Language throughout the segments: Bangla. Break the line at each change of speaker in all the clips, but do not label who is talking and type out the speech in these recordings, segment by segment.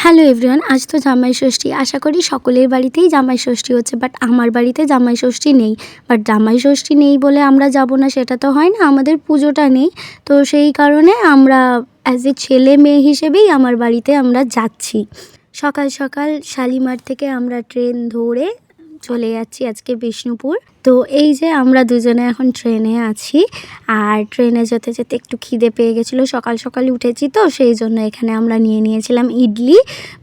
হ্যালো এভরিওয়ান, আজ তো জামাই ষষ্ঠী। আশা করি সকলের বাড়িতেই জামাই ষষ্ঠী হচ্ছে, বাট আমার বাড়িতে জামাই ষষ্ঠী নেই। বাট জামাই ষষ্ঠী নেই বলে আমরা যাব না সেটা তো হয় না, আমাদের পুজোটা নেই। তো সেই কারণে আমরা অ্যাজ এ ছেলে মেয়ে হিসেবেই আমার বাড়িতে আমরা যাচ্ছি। সকাল সকাল শালিমার থেকে আমরা ট্রেন ধরে চলে যাচ্ছি আজকে বিষ্ণুপুর। তো এই যে আমরা দুজনে এখন ট্রেনে আছি, আর ট্রেনে যেতে যেতে একটু খিদে পেয়ে গেছিলো, সকাল সকাল উঠেছি তো সেই জন্য এখানে আমরা নিয়েছিলাম ইডলি।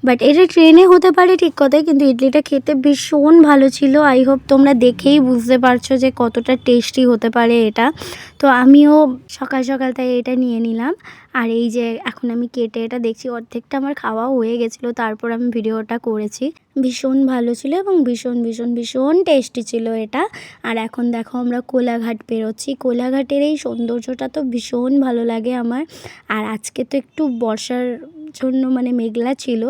বাট এটা ট্রেনে হতে পারে ঠিক কথাই, কিন্তু ইডলিটা খেতে ভীষণ ভালো ছিল। আই হোপ তোমরা দেখেই বুঝতে পারছো যে কতটা টেস্টি হতে পারে এটা। তো আমিও সকাল সকাল তাই এটা নিয়ে নিলাম। আর এই যে এখন আমি কেটে এটা দেখছি, অর্ধেকটা আমার খাওয়াও হয়ে গেছিলো, তারপর আমি ভিডিওটা করেছি। ভীষণ ভালো ছিল এবং ভীষণ ভীষণ ভীষণ টেস্টি ছিল এটা। আর এখন দেখো আমরা কোলাঘাট বেরোচ্ছি। কোলাঘাটের এই সৌন্দর্যটা তো ভীষণ ভালো লাগে আমার। আর আজকে তো একটু বর্ষার জন্য মানে মেঘলা ছিল,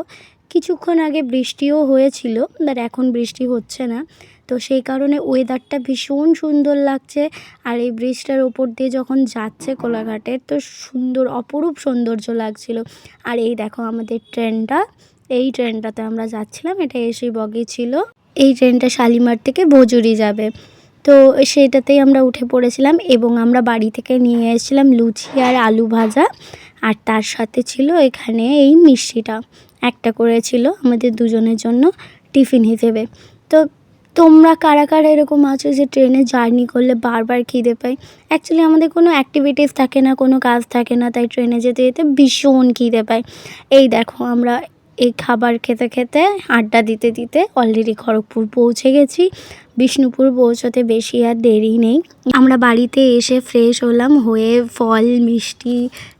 কিছুক্ষণ আগে বৃষ্টিও হয়েছিল, বাট এখন বৃষ্টি হচ্ছে না। তো সেই কারণে ওয়েদারটা ভীষণ সুন্দর লাগছে। আর এই ব্রিজটার ওপর দিয়ে যখন যাচ্ছে কোলাঘাটের, তো সুন্দর অপরূপ সৌন্দর্য লাগছিল। আর এই দেখো আমাদের ট্রেনটা, এই ট্রেনটাতে আমরা যাচ্ছিলাম, এটা এসি বগি ছিল। এই ট্রেনটা শালিমার থেকে ভজুরি যাবে, তো সেটাতেই আমরা উঠে পড়েছিলাম। এবং আমরা বাড়ি থেকে নিয়ে এসেছিলাম লুচি আর আলু ভাজা, আর তার সাথে ছিল এখানে এই মিষ্টিটা একটা করেছিল আমাদের দুজনের জন্য টিফিন হিসেবে। তো তোমরা কারা কারা এরকম আছো যে ট্রেনে জার্নি করলে বারবার খিদে পায়? অ্যাকচুয়ালি আমাদের কোনো অ্যাক্টিভিটিস থাকে না, কোনো কাজ থাকে না, তাই ট্রেনে যেতে যেতে ভীষণ খিদে পায়। এই দেখো আমরা এই খাবার খেতে খেতে আড্ডা দিতে দিতে অলরেডি খড়গপুর পৌঁছে গেছি। বিষ্ণুপুর পৌঁছতে বেশি আর দেরি নেই। আমরা বাড়িতে এসে ফ্রেশ হলাম, হয়ে ফল মিষ্টি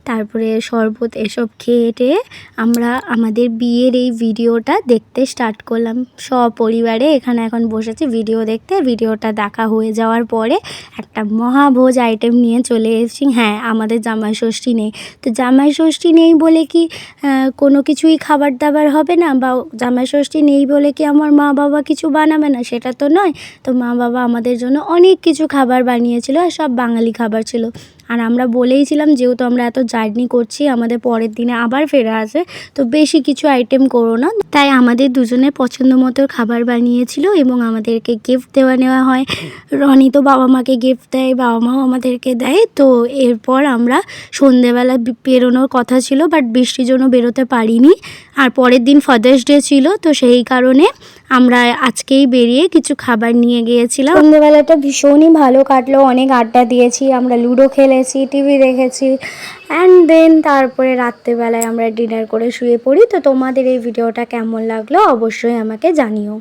তারপরে শরবত এসব খেয়ে টেয়ে আমরা আমাদের বিয়ের এই ভিডিওটা দেখতে স্টার্ট করলাম সপরিবারে। এখানে এখন বসেছি ভিডিও দেখতে। ভিডিওটা দেখা হয়ে যাওয়ার পরে একটা মহাভোজ আইটেম নিয়ে চলে এসেছি। হ্যাঁ, আমাদের জামাই ষষ্ঠী নেই, তো জামাই ষষ্ঠী নেই বলে কি কোনো কিছুই খাবার দাবার হবে না, বা জামাই ষষ্ঠী নেই বলে কি আমার মা বাবা কিছু বানাবে না, সেটা তো নয়। তো মা বাবা আমাদের জন্য অনেক কিছু খাবার বানিয়েছিল, আর সব বাঙালি খাবার ছিল। আর আমরা বলেইছিলাম যেহেতু আমরা এত জার্নি করছি, আমাদের পরের দিনে আবার ফেরা আছে, তো বেশি কিছু আইটেম করো না। তাই আমাদের দুজনের পছন্দ মতো খাবার বানিয়েছিল এবং আমাদেরকে গিফট নেওয়া হয়। রনি তো বাবা মাকে গিফট দেয়, বাবা মাও আমাদেরকে দেয়। তো এরপর আমরা সন্ধেবেলা বেরোনোর কথা ছিল, বাট বৃষ্টির জন্য বেরোতে পারিনি। আর পরের দিন ফাদার্স ডে ছিল, তো সেই কারণে আমরা আজকেই বেরিয়ে কিছু খাবার নিয়ে গিয়েছিলাম। সন্ধ্যেবেলাটা ভীষণই ভালো কাটলো, অনেক আড্ডা দিয়েছি, আমরা লুডো খেলেছি, টিভি দেখেছি, অ্যান্ড দেন তারপরে রাত্রেবেলায় আমরা ডিনার করে শুয়ে পড়ি। তো তোমাদের এই ভিডিওটা কেমন লাগলো অবশ্যই আমাকে জানিও।